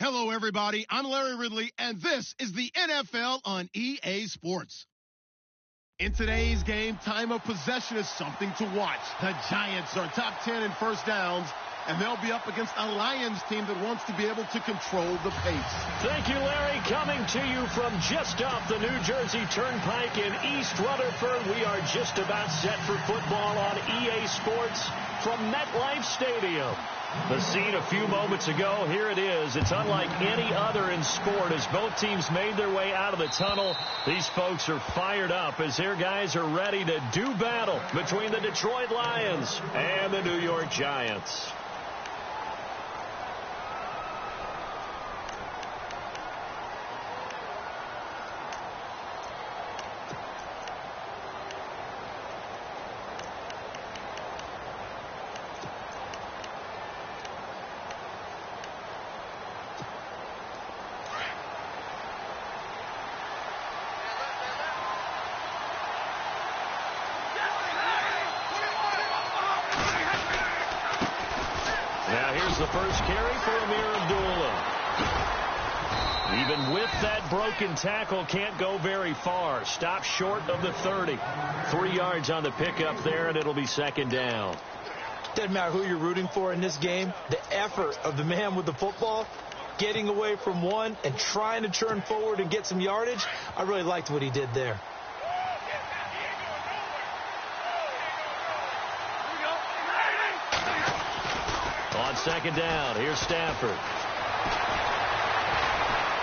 Hello, everybody. I'm Larry Ridley, and this is the NFL on EA Sports. In today's game, time of possession is something to watch. The Giants are top 10 in first downs, and they'll be up against a Lions team that wants to be able to control the pace. Thank you, Larry. Coming to you from just off the New Jersey Turnpike in East Rutherford, we are just about set for football on EA Sports from MetLife Stadium. The scene a few moments ago, here it is. It's unlike any other in sport as both teams made their way out of the tunnel. These folks are fired up as their guys are ready to do battle between the Detroit Lions and the New York Giants. Now here's the first carry for Amir Abdullah. Even with that broken tackle, can't go very far. Stop short of the 30. 3 yards on the pickup there, and it'll be second down. Doesn't matter who you're rooting for in this game. The effort of the man with the football, getting away from one and trying to turn forward and get some yardage, I really liked what he did there. On second down, here's Stafford.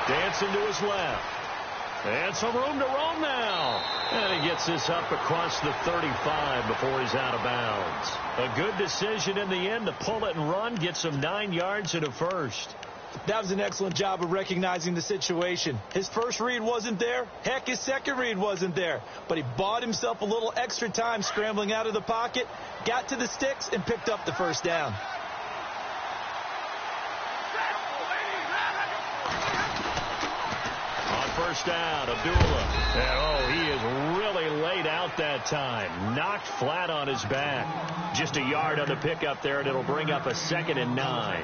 Dancing to his left. And some room to roam now. And he gets this up across the 35 before he's out of bounds. A good decision in the end to pull it and run, get some 9 yards and a first. That was an excellent job of recognizing the situation. His first read wasn't there. Heck, his second read wasn't there. But he bought himself a little extra time scrambling out of the pocket, got to the sticks, and picked up the first down. First down, Abdullah. And, he is really laid out that time. Knocked flat on his back. Just a yard on the pickup there, and it'll bring up a 2nd and 9.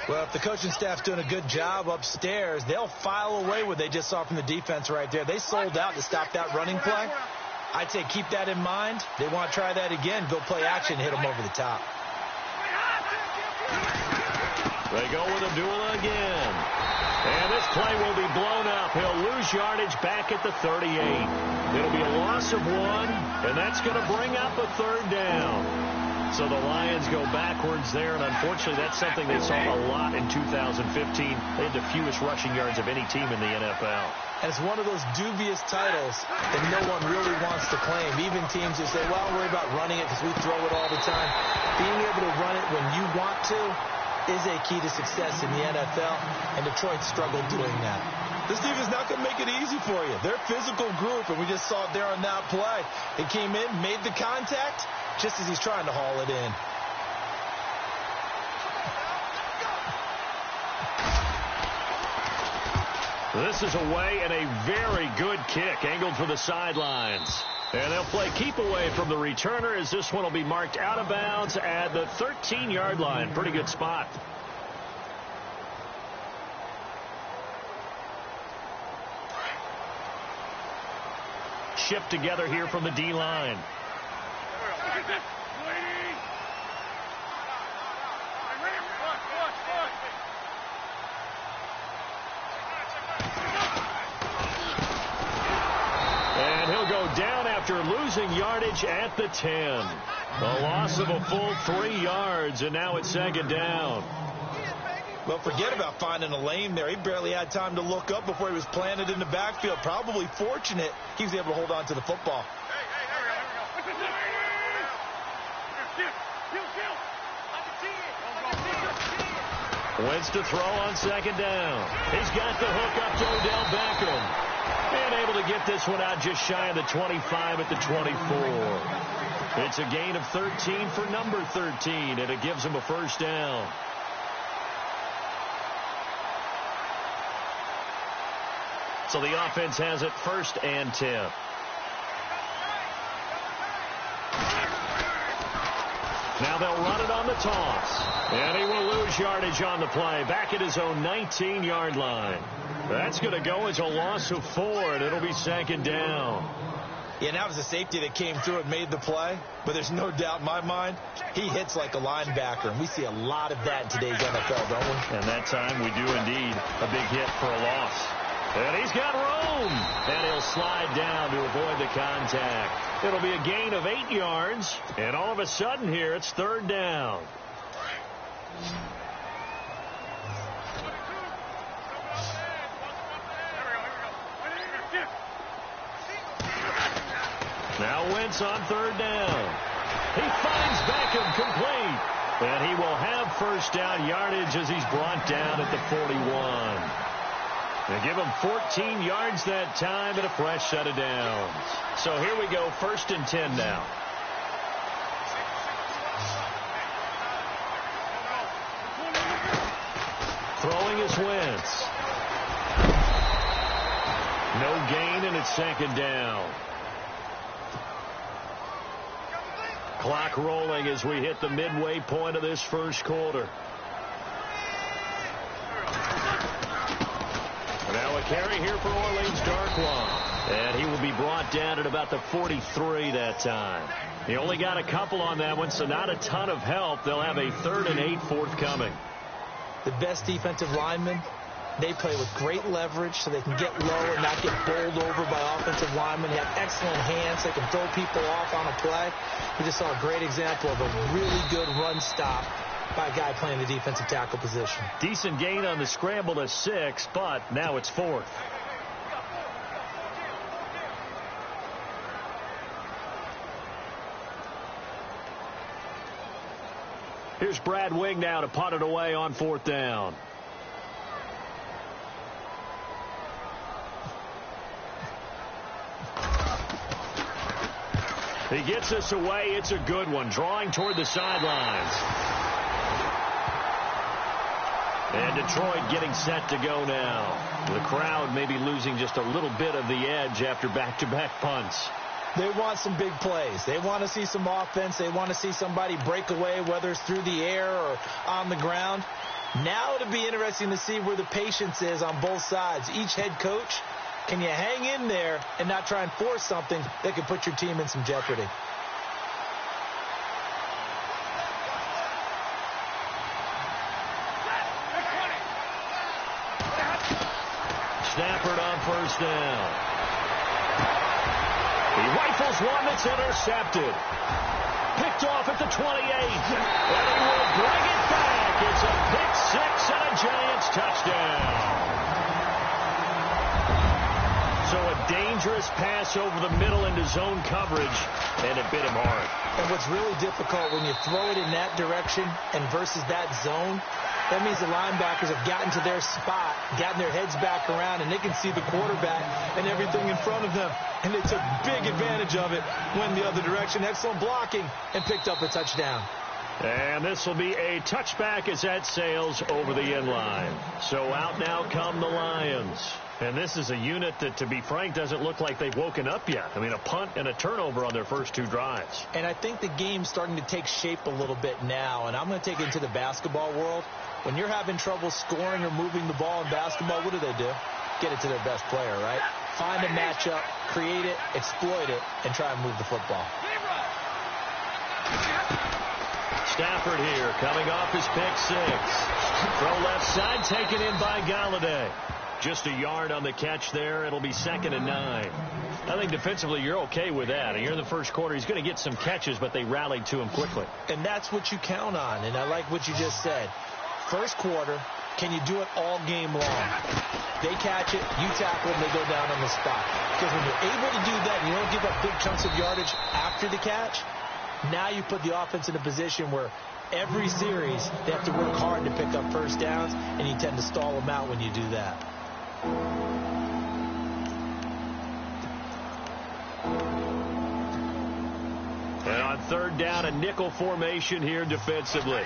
Well, if the coaching staff's doing a good job upstairs, they'll file away what they just saw from the defense right there. They sold out to stop that running play. I'd say keep that in mind. They want to try that again. Go play action, hit them over the top. They go with Abdullah again. And this play will be blown up. He'll lose yardage back at the 38. It'll be a loss of 1, and that's going to bring up a 3rd down. So the Lions go backwards there, and unfortunately that's something they saw a lot in 2015. They had the fewest rushing yards of any team in the NFL. And it's one of those dubious titles that no one really wants to claim. Even teams who say, well, I'll worry about running it because we throw it all the time. Being able to run it when you want to is a key to success in the NFL, and Detroit struggled doing that. This defense not going to make it easy for you. They're a physical group, and we just saw it there on that play. They came in, made the contact, just as he's trying to haul it in. This is away and a very good kick, angled for the sidelines. And they'll play keep away from the returner as this one will be marked out of bounds at the 13-yard line. Pretty good spot. Shipped together here from the D-line. And he'll go down after losing yardage at the 10. A loss of a full 3 yards, and now it's 2nd down. Well, forget about finding a lane there. He barely had time to look up before he was planted in the backfield. Probably fortunate he was able to hold on to the football. Wentz to throw on 2nd down. He's got the hook up to Odell Beckham. And able to get this one out just shy of the 25 at the 24. It's a gain of 13 for number 13, and it gives him a first down. So the offense has it 1st and 10. Now they'll run it on the toss. And he will lose yardage on the play. Back at his own 19-yard line. That's going to go as a loss of 4, and it'll be 2nd down. Yeah, and that was a safety that came through and made the play. But there's no doubt in my mind, he hits like a linebacker. And we see a lot of that in today's NFL, don't we? And that time we do indeed a big hit for a loss. And he's got room. And he'll slide down to avoid the contact. It'll be a gain of 8 yards. And all of a sudden here, it's 3rd down. Now Wentz on 3rd down. He finds Beckham complete. And he will have 1st down yardage as he's brought down at the 41. They give him 14 yards that time and a fresh set of downs. So here we go, 1st and 10 now. Throwing is Wentz. No gain, and it's 2nd down. Clock rolling as we hit the midway point of this 1st quarter. Now a carry here for Orleans Darkwa. And he will be brought down at about the 43 that time. He only got a couple on that one, so not a ton of help. They'll have a 3rd and 8 forthcoming. The best defensive linemen, they play with great leverage so they can get low and not get bowled over by offensive linemen. They have excellent hands. They can throw people off on a play. We just saw a great example of a really good run stop by a guy playing the defensive tackle position. Decent gain on the scramble to 6, but now it's 4th. Here's Brad Wing now to punt it away on 4th down. He gets us away. It's a good one. Drawing toward the sidelines. And Detroit getting set to go now. The crowd maybe losing just a little bit of the edge after back-to-back punts. They want some big plays. They want to see some offense. They want to see somebody break away, whether it's through the air or on the ground. Now it'll be interesting to see where the patience is on both sides. Each head coach, can you hang in there and not try and force something that could put your team in some jeopardy? Stafford on 1st down. He rifles one that's intercepted. Picked off at the 28. And he will bring it back. It's a pick 6 and a Giants touchdown. So a dangerous pass over the middle into zone coverage, and it bit him hard. And what's really difficult when you throw it in that direction and versus that zone, that means the linebackers have gotten to their spot, gotten their heads back around, and they can see the quarterback and everything in front of them. And they took big advantage of it, went the other direction, excellent blocking, and picked up a touchdown. And this will be a touchback as that sails over the end line. So out now come the Lions. And this is a unit that, to be frank, doesn't look like they've woken up yet. I mean, a punt and a turnover on their first 2 drives. And I think the game's starting to take shape a little bit now. And I'm going to take it into the basketball world. When you're having trouble scoring or moving the ball in basketball, what do? Get it to their best player, right? Find a matchup, create it, exploit it, and try and move the football. Stafford here, coming off his pick 6. Throw left side, taken in by Galladay. Just a yard on the catch there. It'll be 2nd and 9. I think defensively you're okay with that. And you're in the first quarter. He's going to get some catches, but they rallied to him quickly. And that's what you count on. And I like what you just said. First quarter, can you do it all game long? They catch it, you tackle them, they go down on the spot. Because when you're able to do that and you don't give up big chunks of yardage after the catch, now you put the offense in a position where every series they have to work hard to pick up first downs, and you tend to stall them out when you do that. And on 3rd down, a nickel formation here defensively.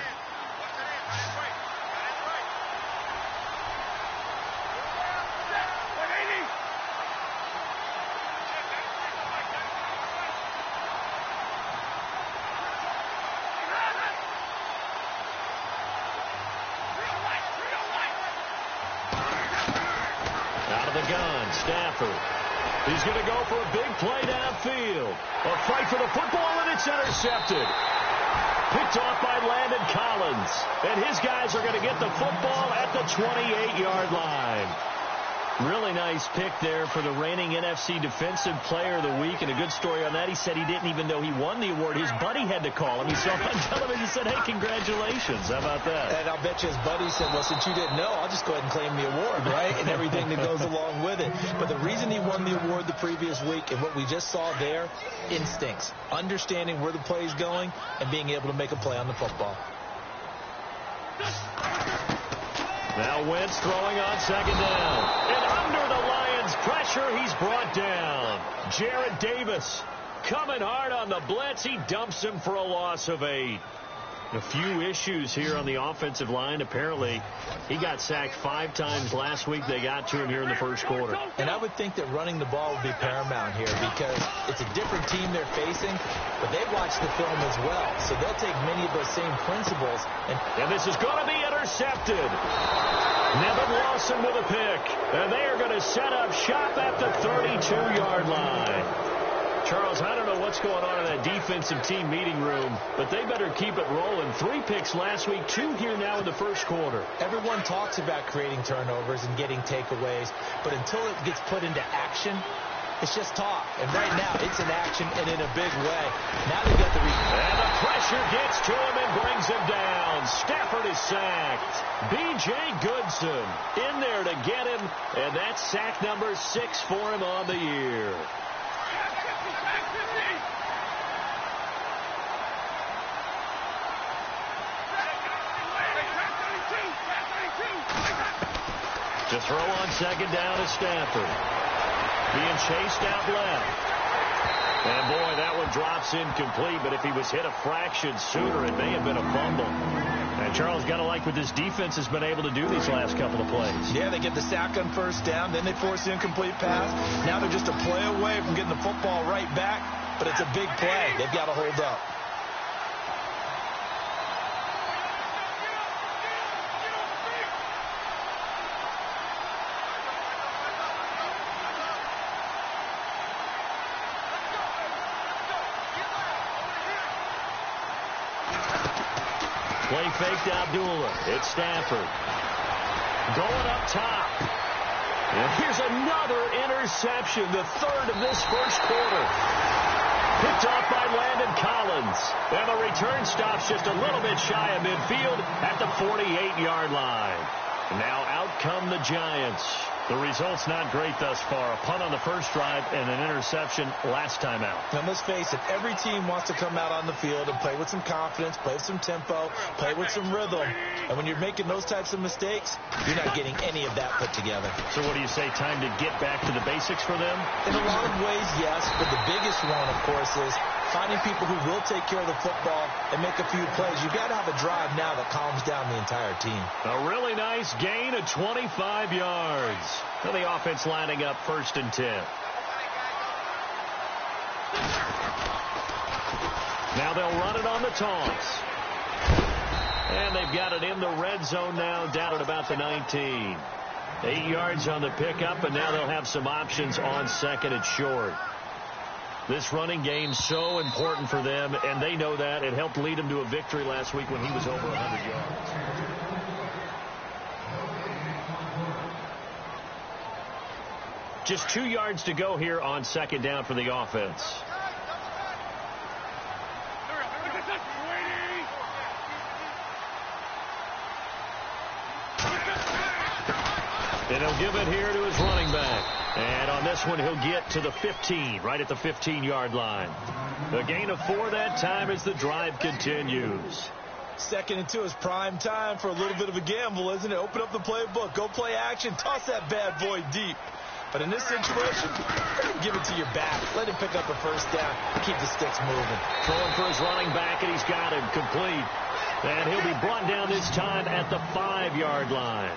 gun. Stafford. He's going to go for a big play downfield. A fight for the football, and it's intercepted. Picked off by Landon Collins. And his guys are going to get the football at the 28-yard line. Really nice pick there for the reigning NFC Defensive Player of the Week. And a good story on that. He said he didn't even know he won the award. His buddy had to call him. He saw him on television and said, hey, congratulations. How about that? And I'll bet you his buddy said, well, since you didn't know, I'll just go ahead and claim the award, right? And everything that goes along with it. But the reason he won the award the previous week and what we just saw there, instincts, understanding where the play is going and being able to make a play on the football. Now Wentz throwing on second down. And under the Lions' pressure, he's brought down. Jarrett Davis coming hard on the blitz. He dumps him for a loss of 8. A few issues here on the offensive line. Apparently, he got sacked 5 times last week. They got to him here in the first quarter. And I would think that running the ball would be paramount here because it's a different team they're facing, but they watch the film as well. So they'll take many of those same principles. And this is going to be intercepted. Nevin Lawson with a pick. And they are going to set up shop at the 32-yard line. Charles, I don't know what's going on in that defensive team meeting room, but they better keep it rolling. 3 picks last week, 2 here now in the first quarter. Everyone talks about creating turnovers and getting takeaways, but until it gets put into action, it's just talk. And right now, it's in action and in a big way. Now they got the and the pressure gets to him and brings him down. Stafford is sacked. B.J. Goodson in there to get him, and that's sack number 6 for him on the year. To throw on second down is Stafford. Being chased out left. And boy, that one drops incomplete, but if he was hit a fraction sooner, it may have been a fumble. And Charles, got to like what this defense has been able to do these last couple of plays. Yeah, they get the sack on first down, then they force the incomplete pass. Now they're just a play away from getting the football right back, but it's a big play. They've got to hold up. Play faked Abdullah. It's Stafford. Going up top. And here's another interception, the 3rd of this first quarter. Picked off by Landon Collins. And the return stops just a little bit shy of midfield at the 48-yard line. And now out come the Giants. The result's not great thus far. A punt on the first drive and an interception last time out. Now, let's face it, every team wants to come out on the field and play with some confidence, play with some tempo, play with some rhythm. And when you're making those types of mistakes, you're not getting any of that put together. So what do you say, time to get back to the basics for them? In a lot of ways, yes. But the biggest one, of course, is finding people who will take care of the football and make a few plays. You've got to have a drive now that calms down the entire team. A really nice gain of 25 yards. And the offense lining up 1st and 10. Now they'll run it on the toss. And they've got it in the red zone now, down at about the 19. 8 yards on the pickup, and now they'll have some options on 2nd and short. This running game so important for them, and they know that. It helped lead them to a victory last week when he was over 100 yards. Just 2 yards to go here on 2nd down for the offense. And he'll give it here to his running back. And on this one, he'll get to the 15, right at the 15-yard line. The gain of 4 that time as the drive continues. 2nd and 2 is prime time for a little bit of a gamble, isn't it? Open up the playbook, go play action, toss that bad boy deep. But in this situation, give it to your back. Let him pick up a first down. Keep the sticks moving. Throwing for his running back, and he's got him complete. And he'll be brought down this time at the 5-yard line.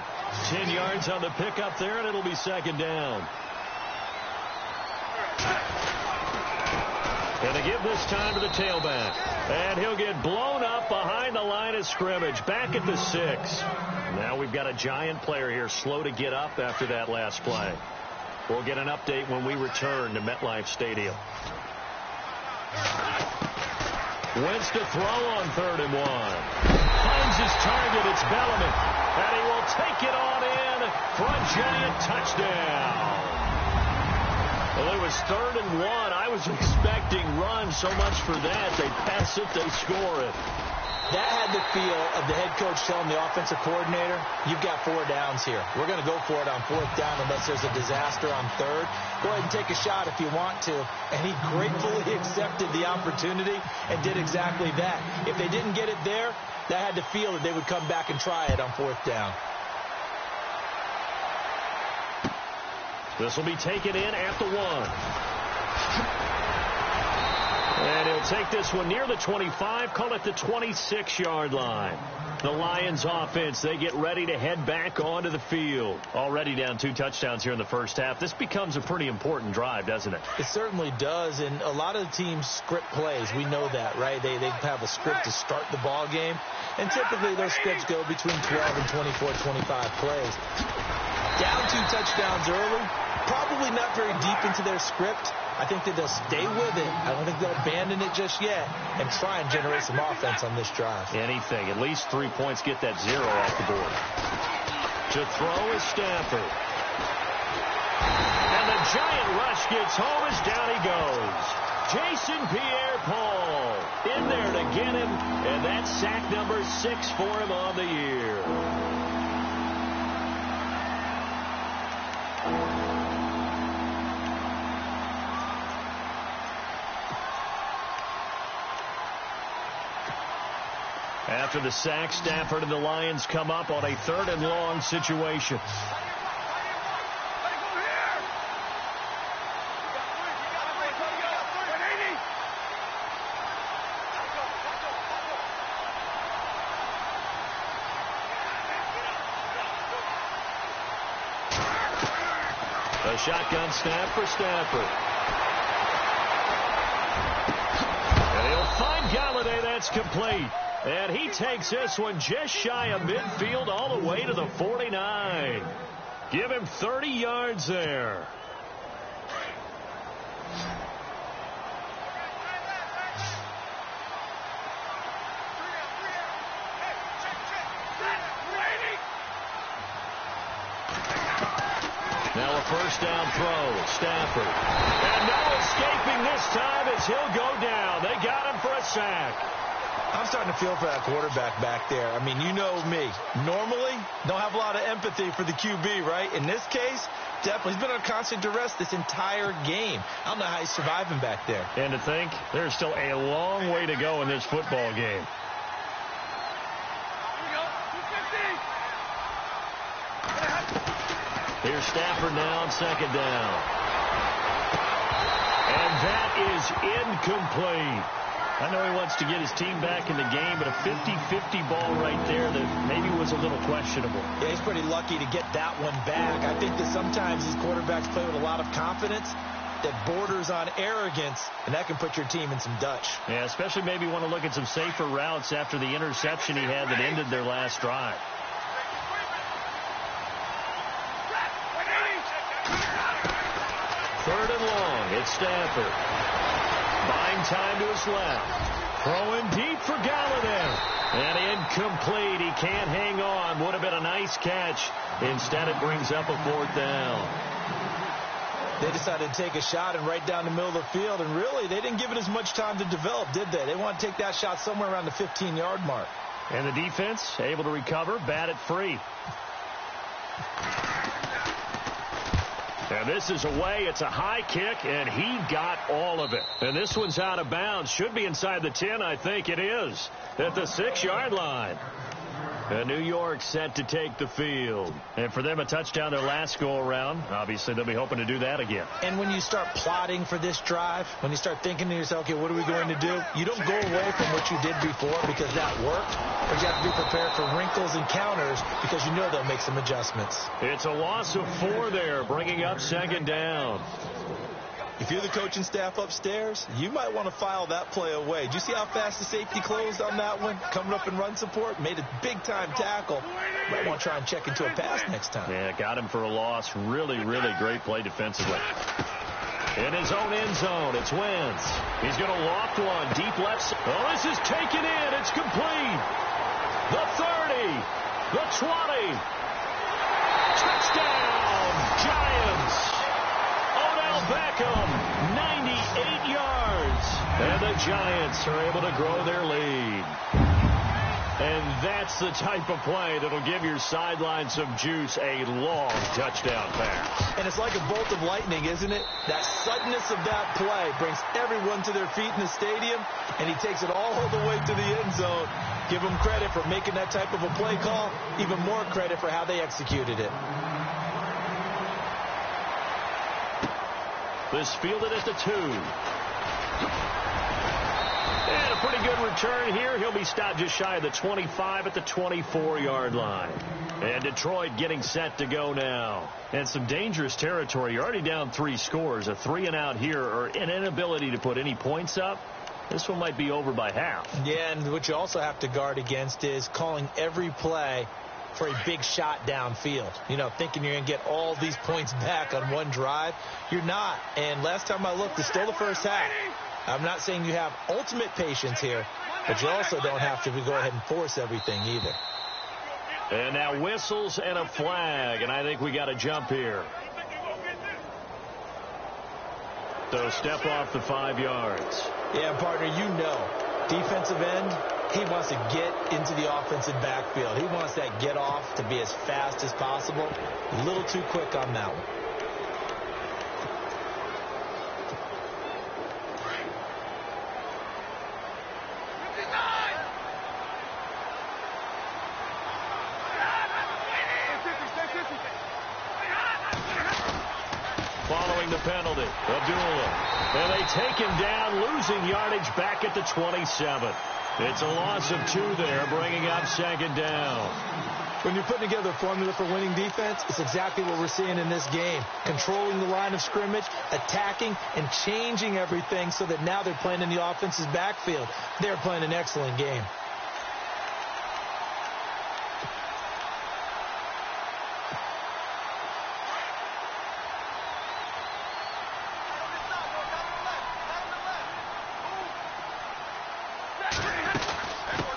10 yards on the pickup there, and it'll be 2nd down. And they give this time to the tailback. And he'll get blown up behind the line of scrimmage, back at the 6. Now we've got a Giant player here slow to get up after that last play. We'll get an update when we return to MetLife Stadium. Wentz to throw on 3rd and 1. Finds his target. It's Bellamy. And he will take it on in for a Giant touchdown. Well, it was 3rd and 1. I was expecting run so much for that. They pass it, they score it. That had the feel of the head coach telling the offensive coordinator, you've got 4 downs here. We're going to go for it on 4th down unless there's a disaster on 3rd. Go ahead and take a shot if you want to. And he gratefully accepted the opportunity and did exactly that. If they didn't get it there, that had the feel that they would come back and try it on 4th down. This will be taken in at the 1. And he'll take this one near the 25, call it the 26-yard line. The Lions offense, they get ready to head back onto the field. Already down 2 touchdowns here in the first half. This becomes a pretty important drive, doesn't it? It certainly does, and a lot of the teams script plays. We know that, right? They have a script to start the ball game, and typically those scripts go between 12 and 24, 25 plays. Down 2 touchdowns early, probably not very deep into their script. I think that they'll stay with it. I don't think they'll abandon it just yet and try and generate some offense on this drive. Anything. At least 3 points, get that 0 off the board. To throw is Stafford. And the Giant rush gets home as down he goes. Jason Pierre-Paul in there to get him, and that's sack number 6 for him on the year. After the sack, Stafford and the Lions come up on a 3rd and long situation. A shotgun snap for Stafford. And he'll find Galladay. That's complete. And he takes this one just shy of midfield all the way to the 49. Give him 30 yards there. Now a 1st down throw. Stafford. And no escaping this time as he'll go down. They got him for a sack. I'm starting to feel for that quarterback back there. I mean, you know me. Normally, don't have a lot of empathy for the QB, right? In this case, definitely. He's been on constant duress this entire game. I don't know how he's surviving back there. And to think, there's still a long way to go in this football game. Here's Stafford now on 2nd down. And that is incomplete. I know he wants to get his team back in the game, but a 50-50 ball right there that maybe was a little questionable. Yeah, he's pretty lucky to get that one back. I think that sometimes these quarterbacks play with a lot of confidence that borders on arrogance, and that can put your team in some Dutch. Yeah, especially maybe want to look at some safer routes after the interception he had that ended their last drive. Third and long, it's Stafford. Buying time to his left. Throwing deep for Galladay. And incomplete. He can't hang on. Would have been a nice catch. Instead, it brings up a 4th down. They decided to take a shot and right down the middle of the field. And really, they didn't give it as much time to develop, did they? They want to take that shot somewhere around the 15-yard mark. And the defense able to recover, bat it free. And this is away. It's a high kick, and he got all of it. And this one's out of bounds. Should be inside the 10, I think it is, at the 6-yard line. And New York set to take the field. And for them, a touchdown their last go-around. Obviously, they'll be hoping to do that again. And when you start plotting for this drive, when you start thinking to yourself, okay, what are we going to do? You don't go away from what you did before because that worked. But you have to be prepared for wrinkles and counters because you know they'll make some adjustments. It's a loss of 4 there, bringing up 2nd down. If you're the coaching staff upstairs, you might want to file that play away. Do you see how fast the safety closed on that one? Coming up in run support, made a big-time tackle. Might want to try and check into a pass next time. Yeah, got him for a loss. Really, really great play defensively. In his own end zone, it's Wentz. He's going to loft one. Deep left. Oh, this is taken in. It's complete. The 30. The 20. Touchdown, Giants. Odell Beckham, 98 yards. And the Giants are able to grow their lead. And that's the type of play that'll give your sideline some juice, a long touchdown pass. And it's like a bolt of lightning, isn't it? That suddenness of that play brings everyone to their feet in the stadium, and he takes it all the way to the end zone. Give him credit for making that type of a play call, even more credit for how they executed it. This fielded at the 2. And a pretty good return here. He'll be stopped just shy of the 25 at the 24-yard line. And Detroit getting set to go now. And some dangerous territory. You're already down 3 scores. A 3-and-out here, or an inability to put any points up. This one might be over by half. Yeah, and what you also have to guard against is calling every play for a big shot downfield. You know, thinking you're going to get all these points back on one drive. You're not. And last time I looked, it's still the first half. I'm not saying you have ultimate patience here, but you also don't have to go ahead and force everything either. And now whistles and a flag, and I think we got a jump here. So step off the 5 yards. Yeah, partner, you know, defensive end, he wants to get into the offensive backfield. He wants that get off to be as fast as possible. A little too quick on that one. Following the penalty, Abdullah. And they take him down, losing yardage back at the 27. It's a loss of 2 there, bringing up 2nd down. When you're putting together a formula for winning defense, it's exactly what we're seeing in this game. Controlling the line of scrimmage, attacking, and changing everything so that now they're playing in the offense's backfield. They're playing an excellent game.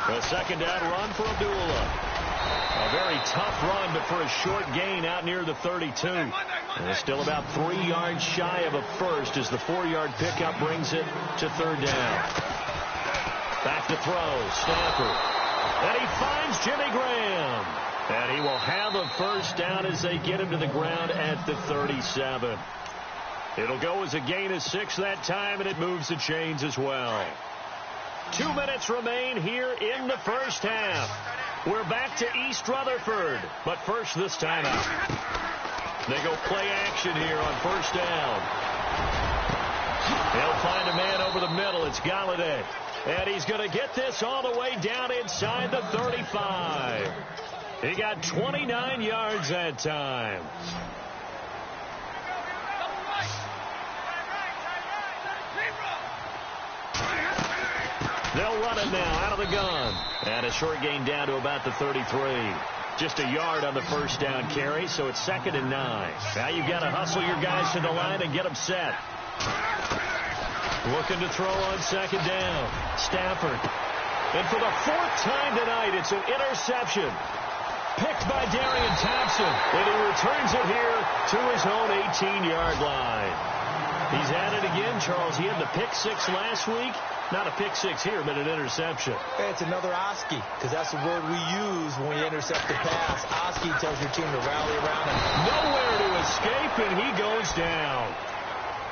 A 2nd down run for Abdullah. A very tough run, but for a short gain out near the 32. And it's still about 3 yards shy of a first as the 4-yard pickup brings it to 3rd down. Back to throw, Stafford. And he finds Jimmy Graham. And he will have a first down as they get him to the ground at the 37. It'll go as a gain of 6 that time, and it moves the chains as well. 2 minutes remain here in the first half. We're back to East Rutherford, but first this time out. They go play action here on 1st down. He'll find a man over the middle. It's Galladay. And he's going to get this all the way down inside the 35. He got 29 yards that time. They'll run it now out of the gun. And a short gain down to about the 33. Just a yard on the first down carry, so it's 2nd and 9. Now you've got to hustle your guys to the line and get them set. Looking to throw on 2nd down. Stafford. And for the 4th time tonight, it's an interception. Picked by Darian Thompson. And he returns it here to his own 18-yard line. He's at it again, Charles. He had the pick 6 last week. Not a pick 6 here, but an interception. It's another Oski, because that's the word we use when we intercept the pass. Oski tells your team to rally around him. Nowhere to escape, and he goes down.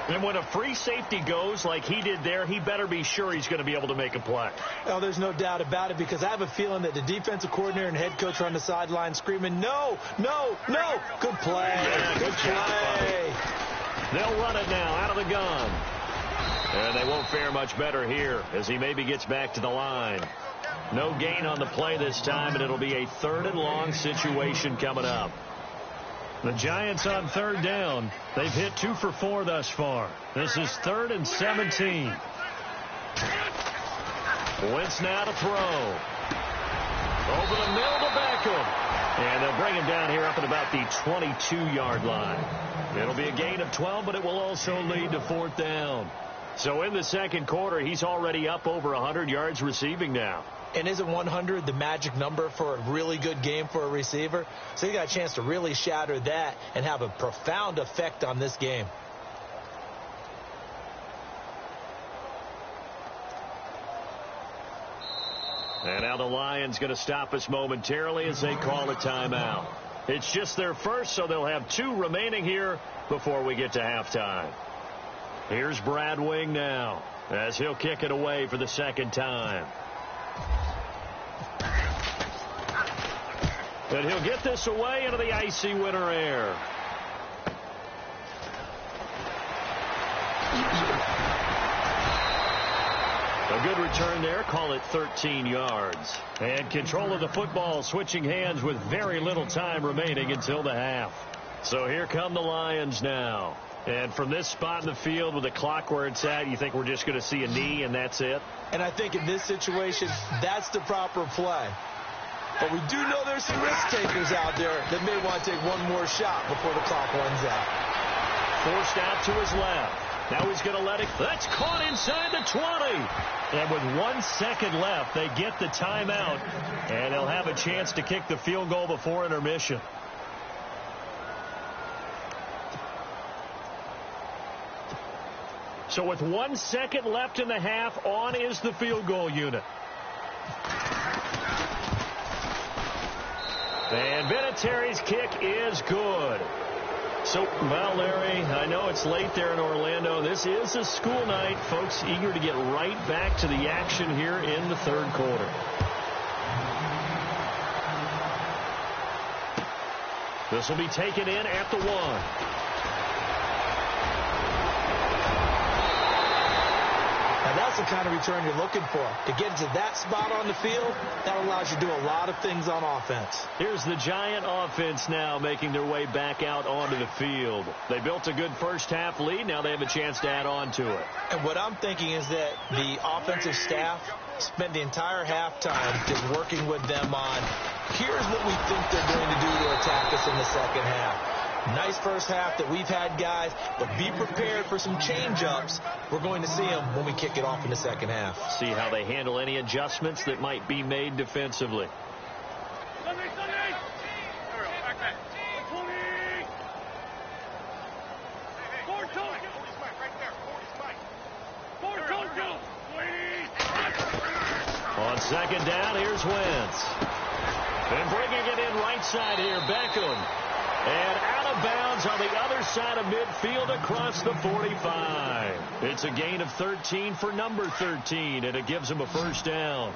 And when a free safety goes like he did there, he better be sure he's going to be able to make a play. Well, there's no doubt about it, because I have a feeling that the defensive coordinator and head coach are on the sideline screaming, no, no, no. Good play. Yeah, good play. Job. They'll run it now out of the gun. And they won't fare much better here as he maybe gets back to the line. No gain on the play this time, and it'll be a 3rd and long situation coming up. The Giants on third down. They've hit 2 for 4 thus far. This is 3rd and 17. Wentz now to throw. Over the middle to Beckham. And they'll bring him down here up at about the 22-yard line. It'll be a gain of 12, but it will also lead to 4th down. So in the second quarter, he's already up over 100 yards receiving now. And isn't 100 the magic number for a really good game for a receiver? So he got a chance to really shatter that and have a profound effect on this game. And now the Lions going to stop us momentarily as they call a timeout. It's just their first, so they'll have 2 remaining here before we get to halftime. Here's Brad Wing now as he'll kick it away for the second time. And he'll get this away into the icy winter air. A good return there. Call it 13 yards. And control of the football switching hands with very little time remaining until the half. So here come the Lions now. And from this spot in the field with the clock where it's at, you think we're just going to see a knee and that's it? And I think in this situation, that's the proper play. But we do know there's some risk takers out there that may want to take one more shot before the clock runs out. Forced out to his left. Now he's going to let it. That's caught inside the 20. And with 1 second left, they get the timeout. And they'll have a chance to kick the field goal before intermission. So with 1 second left in the half, on is the field goal unit. And Vinatieri's kick is good. So, well, Larry, I know it's late there in Orlando. This is a school night. Folks eager to get right back to the action here in the third quarter. This will be taken in at the 1. That's the kind of return you're looking for. To get to that spot on the field, that allows you to do a lot of things on offense. Here's the Giant offense now making their way back out onto the field. They built a good first half lead. Now they have a chance to add on to it. And what I'm thinking is that the offensive staff spent the entire halftime just working with them on, here's what we think they're going to do to attack us in the second half. Nice first half that we've had, guys, but be prepared for some change-ups. We're going to see them when we kick it off in the second half. See how they handle any adjustments that might be made defensively. On second down, here's Wentz. And bringing it in right side here, Beckham. And out of bounds on the other side of midfield across the 45. It's a gain of 13 for number 13, and it gives him a first down.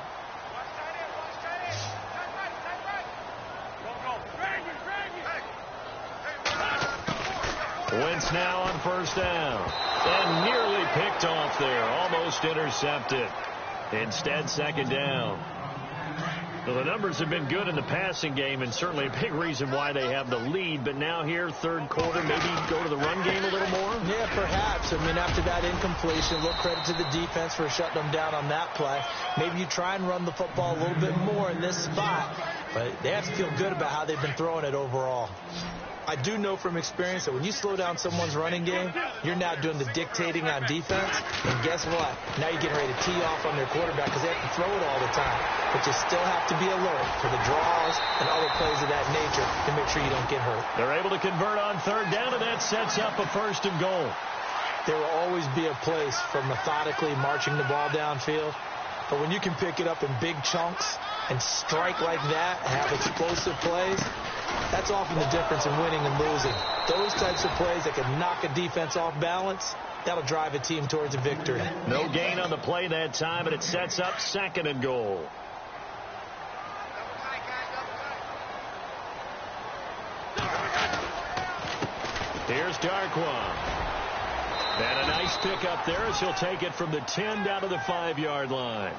Wentz now on first down. And nearly picked off there. Almost intercepted. Instead, second down. Well, the numbers have been good in the passing game and certainly a big reason why they have the lead. But now here, third quarter, maybe go to the run game a little more? Yeah, perhaps. I mean, after that incompletion, a little credit to the defense for shutting them down on that play. Maybe you try and run the football a little bit more in this spot. But they have to feel good about how they've been throwing it overall. I do know from experience that when you slow down someone's running game, you're now doing the dictating on defense. And guess what? Now you're getting ready to tee off on their quarterback because they have to throw it all the time. But you still have to be alert for the draws and other plays of that nature to make sure you don't get hurt. They're able to convert on third down, and that sets up a first and goal. There will always be a place for methodically marching the ball downfield. But when you can pick it up in big chunks and strike like that and have explosive plays, that's often the difference in winning and losing. Those types of plays that can knock a defense off balance, that'll drive a team towards a victory. No gain on the play that time, and it sets up second and goal. Here's Darquan. And a nice pickup there as he'll take it from the 10 down to the 5-yard line.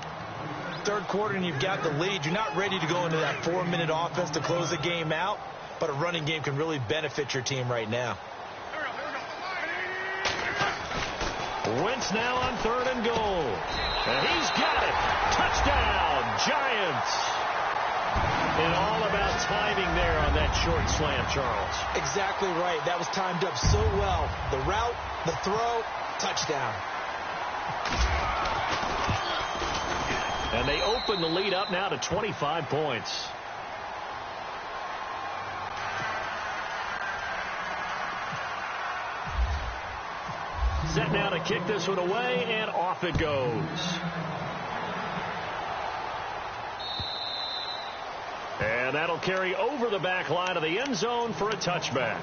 Third quarter and you've got the lead. You're not ready to go into that 4-minute offense to close the game out. but a running game can really benefit your team right now. Wentz now on 3rd and goal. And he's got it. Touchdown, Giants. And all about timing there on that short slant, Charles. Exactly right. That was timed up so well. The route, the throw, touchdown. And they open the lead up now to 25 points. Set now to kick this one away, and off it goes. And that'll carry over the back line of the end zone for a touchback.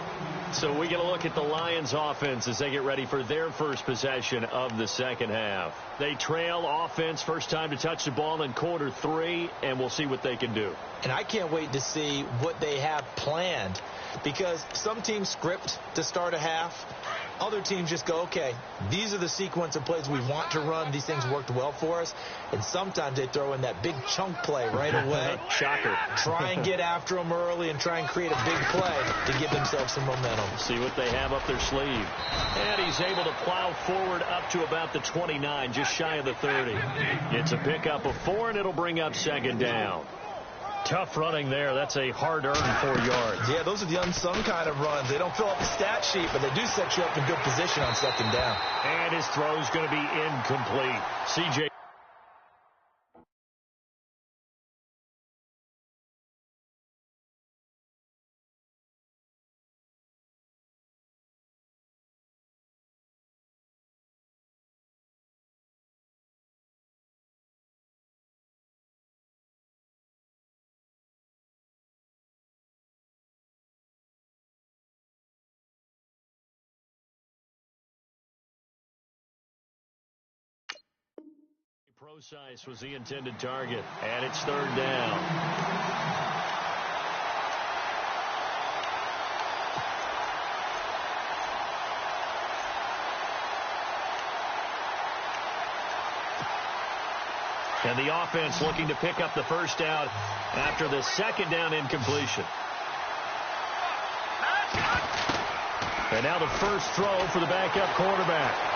So we get a look at the Lions offense as they get ready for their first possession of the second half. They trail offense, first time to touch the ball in quarter 3, and we'll see what they can do. And I can't wait to see what they have planned, because some teams script to start a half. Other teams just go, okay, these are the sequence of plays we want to run. These things worked well for us. And sometimes they throw in that big chunk play right away. Shocker. Try and get after them early and try and create a big play to give themselves some momentum. See what they have up their sleeve. And he's able to plow forward up to about the 29, just shy of the 30. It's a pickup of 4, and it'll bring up second down. Tough running there. That's a hard-earned 4 yards. Yeah, those are the unsung kind of runs. They don't fill up the stat sheet, but they do set you up in good position on second down. And his throw's going to be incomplete. C.J. Procise was the intended target, and it's 3rd down. And the offense looking to pick up the first down after the second down incompletion. And now the first throw for the backup quarterback.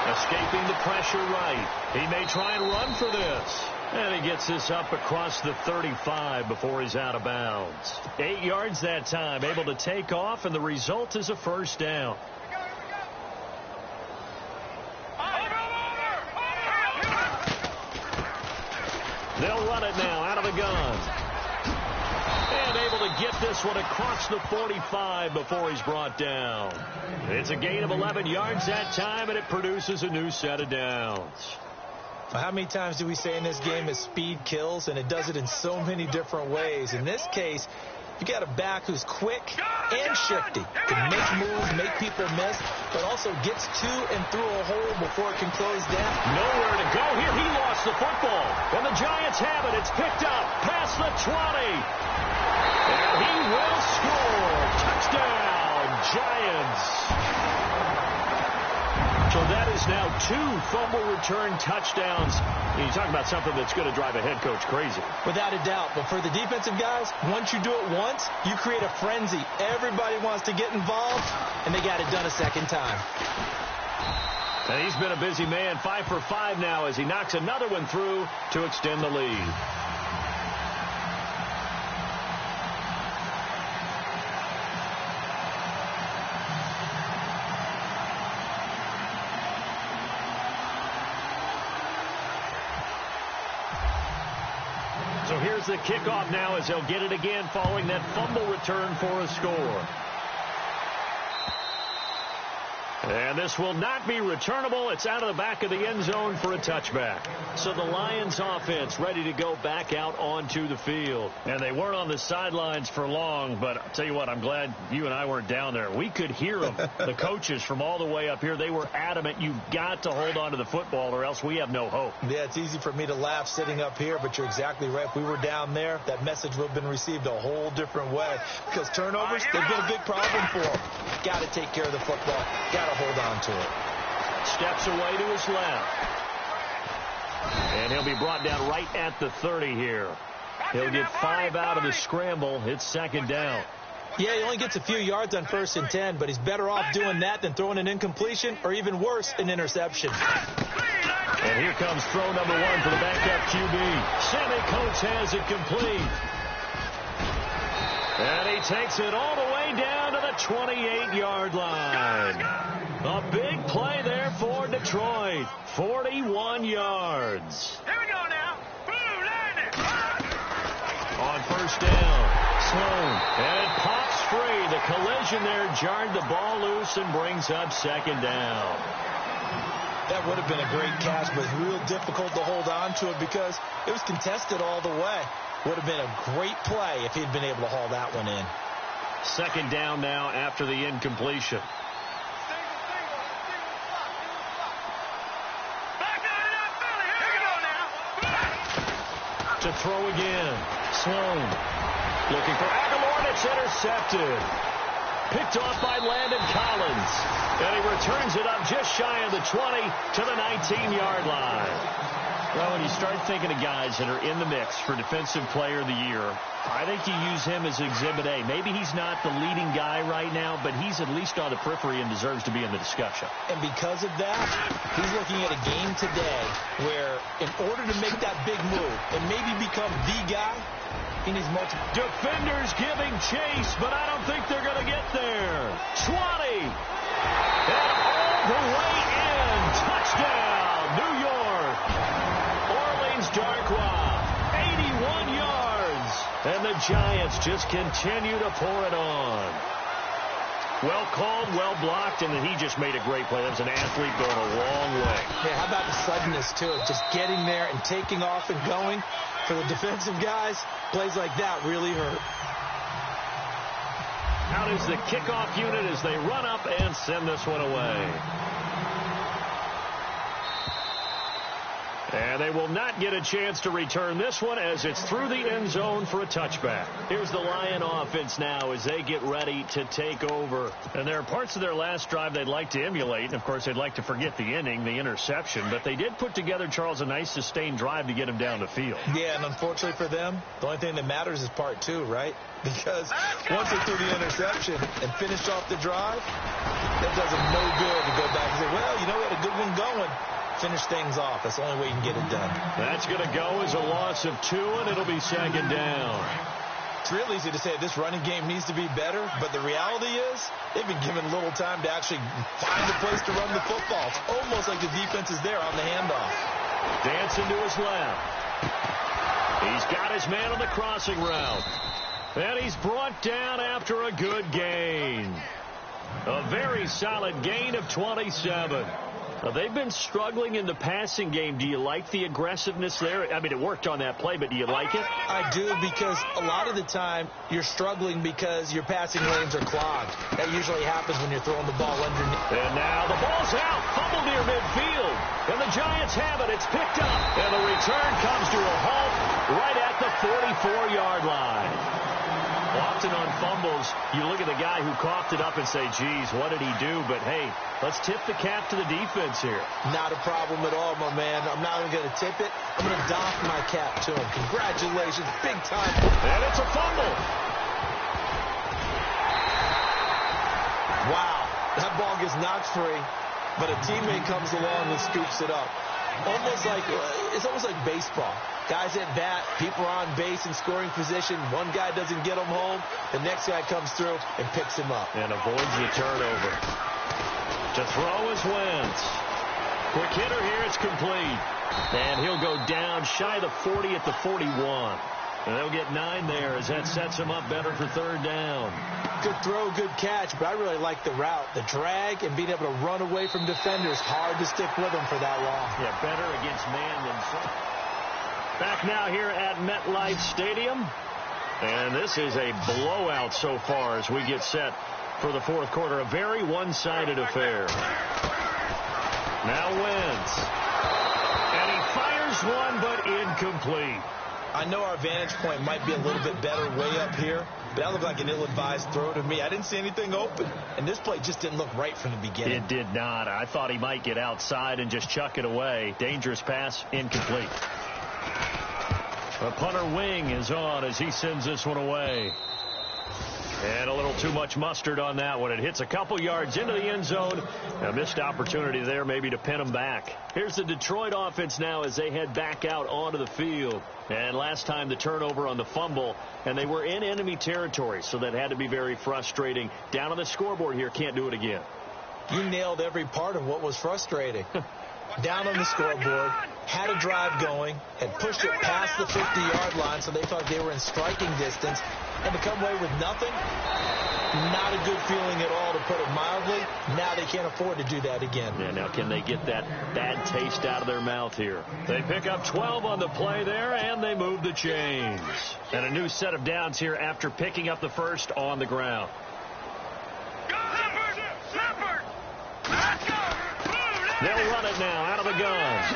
Escaping the pressure right. He may try and run for this. And he gets this up across the 35 before he's out of bounds. 8 yards that time, able to take off, and the result is a first down. They'll run it now out of the gun. And able to get this one across the 45 before he's brought down. It's a gain of 11 yards that time, and it produces a new set of downs. How many times do we say in this game that speed kills, and it does it in so many different ways? In this case, you got a back who's quick and shifty, can make moves, make people miss, but also gets to and through a hole before it can close down. Nowhere to go here. He lost the football. And the Giants have it. It's picked up past the 20. And he will score. Touchdown, Giants. So that is now 2 fumble return touchdowns. You talk about something that's going to drive a head coach crazy. Without a doubt. But for the defensive guys, once you do it once, you create a frenzy. Everybody wants to get involved, and they got it done a second time. And he's been a busy man, 5 for 5 now as he knocks another one through to extend the lead. So here's the kickoff now as they'll get it again following that fumble return for a score. And this will not be returnable. It's out of the back of the end zone for a touchback. So the Lions offense ready to go back out onto the field. And they weren't on the sidelines for long, but I'll tell you what, I'm glad you and I weren't down there. We could hear them. The coaches from all the way up here, they were adamant, you've got to hold on to the football or else we have no hope. Yeah, it's easy for me to laugh sitting up here, but you're exactly right. If we were down there, that message would have been received a whole different way. Because turnovers, they've been a big problem for them. Got to take care of the football. Got to hold on to it. Steps away to his left. And he'll be brought down right at the 30 here. He'll get 5 out of the scramble. It's second down. Yeah, he only gets a few yards on 1st and 10, but he's better off doing that than throwing an incompletion or even worse, an interception. And here comes throw number 1 for the backup QB. Sammy Coates has it complete. And he takes it all the way down to the 28-yard line. A big play there for Detroit. 41 yards. Here we go now. Boom, land it. On 1st down, Sloan. And it pops free. The collision there jarred the ball loose and brings up 2nd down. That would have been a great catch, but it's real difficult to hold on to it because it was contested all the way. Would have been a great play if he'd been able to haul that one in. 2nd down now after the incompletion. To throw again. Sloan looking for Aguilar, and it's intercepted. Picked off by Landon Collins. And he returns it up just shy of the 20 to the 19-yard line. Well, when you start thinking of guys that are in the mix for Defensive Player of the Year, I think you use him as Exhibit A. Maybe he's not the leading guy right now, but he's at least on the periphery and deserves to be in the discussion. And because of that, he's looking at a game today where in order to make that big move and maybe become the guy, he needs multiple. Defenders giving chase, but I don't think they're going to get there. 20. And all the way in. Touchdown, New York. Orleans Darkwa, 81 yards. And the Giants just continue to pour it on. Well called, well blocked, and then he just made a great play. That was an athlete going a long way. Yeah, how about the suddenness, too, of just getting there and taking off and going. For the defensive guys, plays like that really hurt. Out is the kickoff unit as they run up and send this one away. And they will not get a chance to return this one as it's through the end zone for a touchback. Here's the Lion offense now as they get ready to take over. And there are parts of their last drive they'd like to emulate. And, of course, they'd like to forget the inning, the interception. But they did put together, Charles, a nice sustained drive to get them down the field. Yeah, and unfortunately for them, the only thing that matters is part 2, right? Because once they threw the interception and finished off the drive, that does them no good to go back and say, well, you know, we had a good one going. Finish things off. That's the only way you can get it done. That's going to go as a loss of 2, and it'll be 2nd down. It's real easy to say this running game needs to be better, but the reality is they've been given little time to actually find a place to run the football. It's almost like the defense is there on the handoff. Dancing to his left. He's got his man on the crossing route. And he's brought down after a good gain. A very solid gain of 27. They've been struggling in the passing game. Do you like the aggressiveness there? I mean, it worked on that play, but do you like it? I do, because a lot of the time you're struggling because your passing lanes are clogged. That usually happens when you're throwing the ball underneath. And now the ball's out. Fumble near midfield. And the Giants have it. It's picked up. And the return comes to a halt right at the 44-yard line. Often on fumbles, you look at the guy who coughed it up and say, geez, what did he do? But, hey, let's tip the cap to the defense here. Not a problem at all, my man. I'm not even going to tip it. I'm going to doff my cap to him. Congratulations. Big time. And it's a fumble. Wow. That ball gets knocked free, but a teammate comes along and scoops it up. It's almost like baseball. Guys at bat, people are on base in scoring position. One guy doesn't get him home. The next guy comes through and picks him up. And avoids the turnover. To throw is Wentz. Quick hitter here, it's complete. And he'll go down shy of the 40 at the 41. And they'll get 9 there as that sets him up better for 3rd down. Good throw, good catch, but I really like the route. The drag and being able to run away from defenders. Hard to stick with them for that long. Yeah, better against man than zone. Back now here at MetLife Stadium. And this is a blowout so far as we get set for the 4th quarter. A very one-sided affair. Now Wentz. And he fires one, but incomplete. I know our vantage point might be a little bit better way up here, but that looked like an ill-advised throw to me. I didn't see anything open, and this play just didn't look right from the beginning. It did not. I thought he might get outside and just chuck it away. Dangerous pass, incomplete. A punter wing is on as he sends this one away. And a little too much mustard on that one. It hits a couple yards into the end zone. A missed opportunity there maybe to pin them back. Here's the Detroit offense now as they head back out onto the field. And last time the turnover on the fumble, and they were in enemy territory, so that had to be very frustrating. Down on the scoreboard here, can't do it again. You nailed every part of what was frustrating. Down on the scoreboard, had a drive going, had pushed it past the 50-yard line, so they thought they were in striking distance, and to come away with nothing, not a good feeling at all, to put it mildly. Now they can't afford to do that again. Yeah, now can they get that bad taste out of their mouth here? They pick up 12 on the play there, and they move the chains. And a new set of downs here after picking up the first on the ground. They'll run it now out of the gun.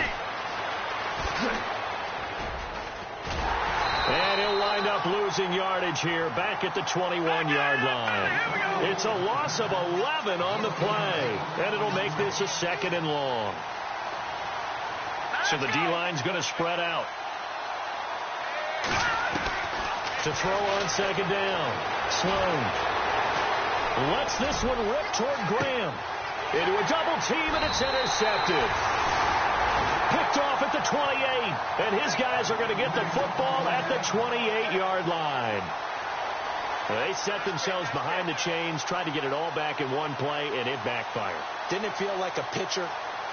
And he'll wind up losing yardage here back at the 21-yard line. It's a loss of 11 on the play, and it'll make this a 2nd and long. So the D-line's going to spread out. To throw on 2nd down. Sloan lets this one rip toward Graham. Into a double team, and it's intercepted. Picked off at the 28, and his guys are going to get the football at the 28-yard line. They set themselves behind the chains, tried to get it all back in one play, and it backfired. Didn't it feel like a pitcher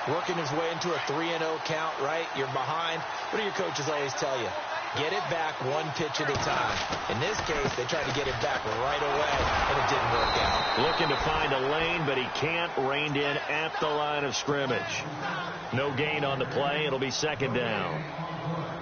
working his way into a 3-0 count, right? You're behind. What do your coaches always tell you? Get it back one pitch at a time. In this case, they tried to get it back right away, and it didn't work out. Looking to find a lane, but he can't. Reined in at the line of scrimmage. No gain on the play. It'll be 2nd down.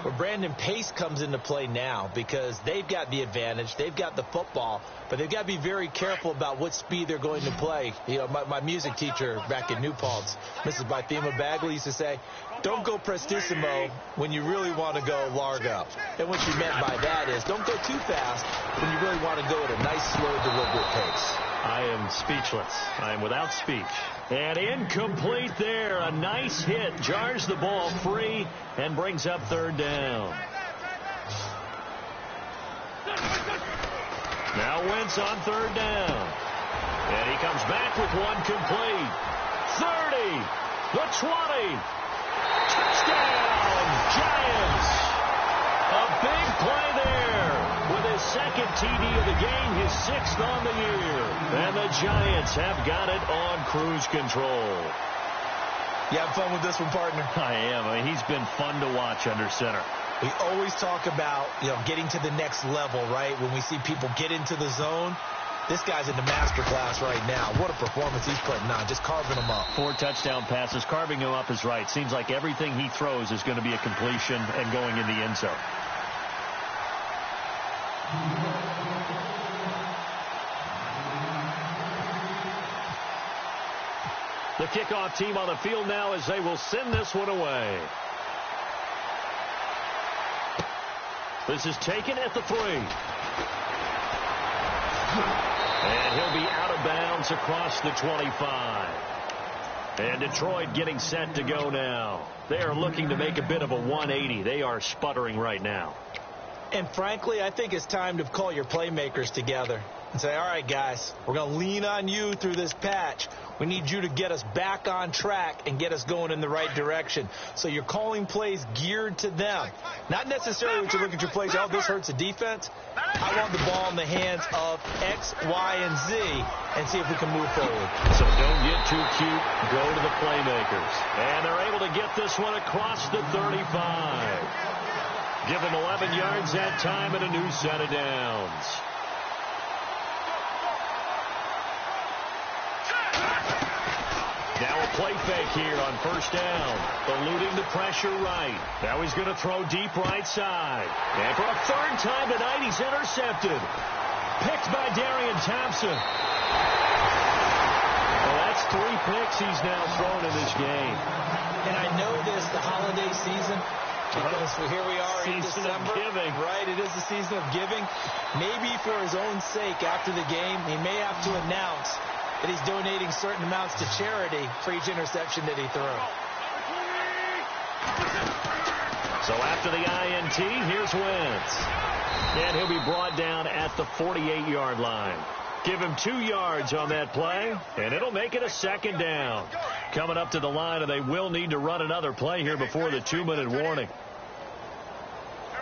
Well, Brandon, pace comes into play now because they've got the advantage. They've got the football, but they've got to be very careful about what speed they're going to play. You know, my music teacher back in New Paltz, Mrs. Bythema Bagley, used to say, don't go prestissimo when you really want to go largo. And what she meant by that is don't go too fast when you really want to go at a nice, slow, deliberate pace. I am speechless. I am without speech. And incomplete there. A nice hit. Jars the ball free and brings up 3rd down. Now Wentz on 3rd down. And he comes back with one complete. 30. The 20. Touchdown, Giants. A big play there with his 2nd TD of the game, his 6th on the year. And the Giants have got it on cruise control. You have fun with this one, partner? I am. I mean, he's been fun to watch under center. We always talk about, getting to the next level, right? When we see people get into the zone. This guy's in the master class right now. What a performance he's putting on, just carving them up. 4 touchdown passes. Carving him up is right. Seems like everything he throws is going to be a completion and going in the end zone. The kickoff team on the field now as they will send this one away. This is taken at the 3. And he'll be out of bounds across the 25. And Detroit getting set to go now. They are looking to make a bit of a 180. They are sputtering right now. And frankly, I think it's time to call your playmakers together and say, all right, guys, we're going to lean on you through this patch. We need you to get us back on track and get us going in the right direction. So you're calling plays geared to them. Not necessarily when you look at your plays, oh, this hurts the defense. I want the ball in the hands of X, Y, and Z and see if we can move forward. So don't get too cute. Go to the playmakers. And they're able to get this one across the 35. Give them 11 yards that time and a new set of downs. Now a play fake here on 1st down. Eluding the pressure right. Now he's going to throw deep right side. And for a 3rd time tonight, he's intercepted. Picked by Darian Thompson. Well, that's 3 picks he's now thrown in this game. And I know this, the holiday season, because here we are in December. Season of giving. Right, it is the season of giving. Maybe for his own sake after the game, he may have to announce that he's donating certain amounts to charity for each interception that he threw. So after the INT, here's Wentz. And he'll be brought down at the 48-yard line. Give him 2 yards on that play, and it'll make it a second down. Coming up to the line, and they will need to run another play here before the 2-minute warning.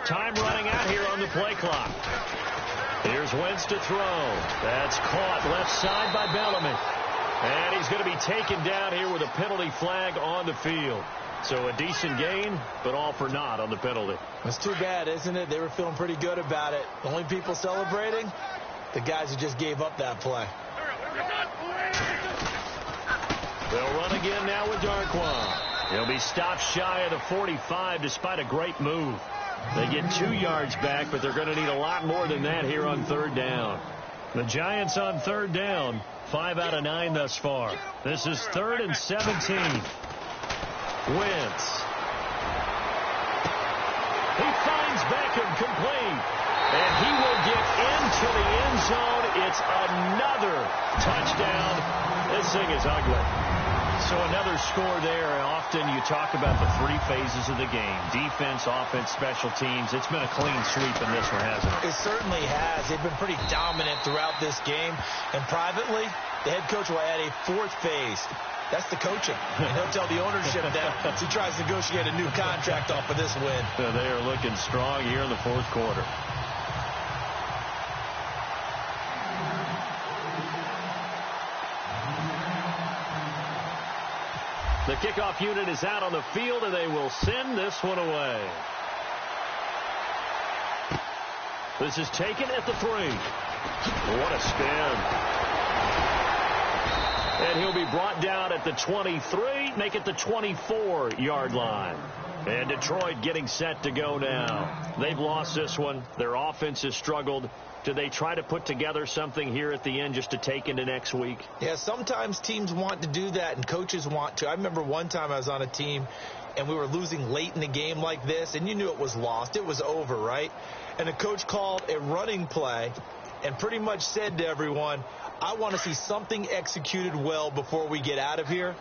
Time running out here on the play clock. Here's Wentz to throw. That's caught left side by Bellamy. And he's going to be taken down here with a penalty flag on the field. So a decent gain, but all for naught on the penalty. It's too bad, isn't it? They were feeling pretty good about it. The only people celebrating, the guys who just gave up that play. They'll run again now with Darquan. He'll be stopped shy of the 45 despite a great move. They get 2 yards back, but they're going to need a lot more than that here on third down. The Giants on third down, 5 out of 9 thus far. This is 3rd and 17. Wentz. He finds Beckham complete. And he will get into the end zone. It's another touchdown. This thing is ugly. So another score there. And often you talk about the 3 phases of the game. Defense, offense, special teams. It's been a clean sweep in this one, hasn't it? It certainly has. They've been pretty dominant throughout this game. And privately, the head coach will add a 4th phase. That's the coaching. And he'll tell the ownership that as he tries to negotiate a new contract off of this win. They are looking strong here in the 4th quarter. The kickoff unit is out on the field, and they will send this one away. This is taken at the 3. What a spin. And he'll be brought down at the 23, make it the 24-yard line. And Detroit getting set to go now. They've lost this one. Their offense has struggled. Do they try to put together something here at the end just to take into next week? Yeah, sometimes teams want to do that and coaches want to. I remember one time I was on a team and we were losing late in the game like this, and you knew it was lost. It was over, right? And the coach called a running play and pretty much said to everyone, I want to see something executed well before we get out of here.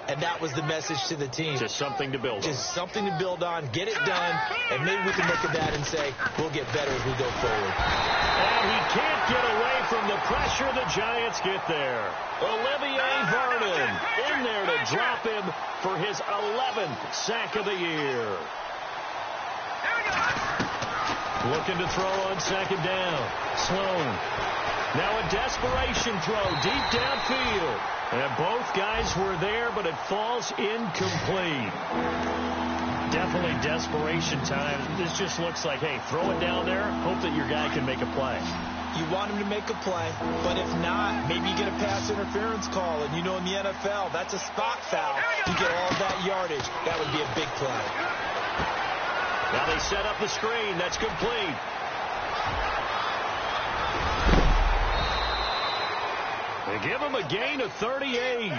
And that was the message to the team. Just something to build on. Just something to build on, get it done, and maybe we can look at that and say, we'll get better as we go forward. And he can't get away from the pressure. The Giants get there. Olivier Vernon in there to drop him for his 11th sack of the year. Looking to throw on second down. Sloan. Now a desperation throw deep downfield. And both guys were there, but it falls incomplete. Definitely desperation time. This just looks like, hey, throw it down there, hope that your guy can make a play. You want him to make a play, but if not, maybe you get a pass interference call. And you know in the NFL, that's a spot foul. You get all that yardage. That would be a big play. Now they set up the screen. That's complete. They give him a gain of 38.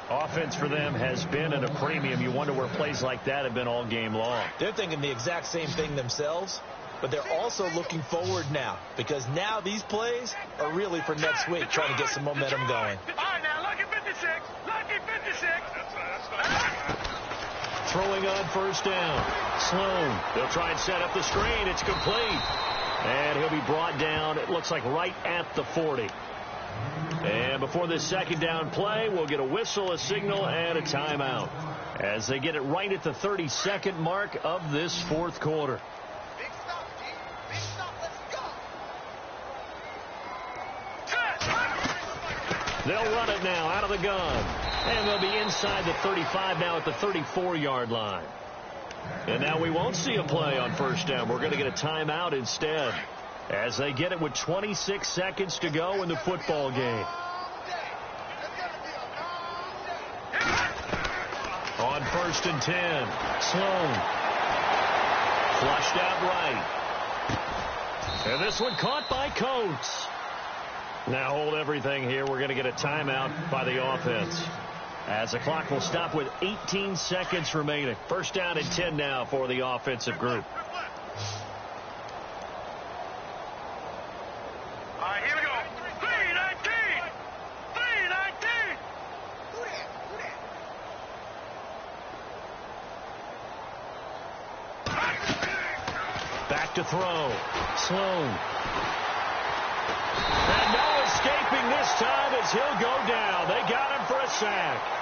Offense for them has been at a premium. You wonder where plays like that have been all game long. They're thinking the exact same thing themselves, but they're also looking forward now because now these plays are really for next week, trying to get some momentum going. All right, now, lucky 56. Lucky 56. Throwing on first down. Sloan. They'll try and set up the screen. It's complete. And he'll be brought down, it looks like right at the 40. And before this second down play, we'll get a whistle, a signal, and a timeout as they get it right at the 32nd mark of this 4th quarter. Big stop, G. Big stop. Let's go. They'll run it now out of the gun. And they'll be inside the 35 now at the 34-yard line. And now we won't see a play on first down. We're going to get a timeout instead as they get it with 26 seconds to go in the football game. On 1st and 10, Sloan. Flushed out right. And this one caught by Coates. Now hold everything here. We're going to get a timeout by the offense as the clock will stop with 18 seconds remaining. 1st down and 10 now for the offensive group. All right, here we go. 319. 319. Back to throw. Sloan. And now escaping this time as he'll go down. They got him for a sack.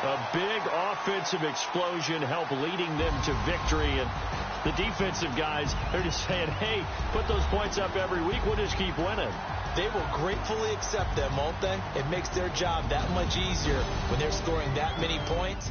A big offensive explosion helped leading them to victory. And the defensive guys, they're just saying, hey, put those points up every week. We'll just keep winning. They will gratefully accept them, won't they? It makes their job that much easier when they're scoring that many points.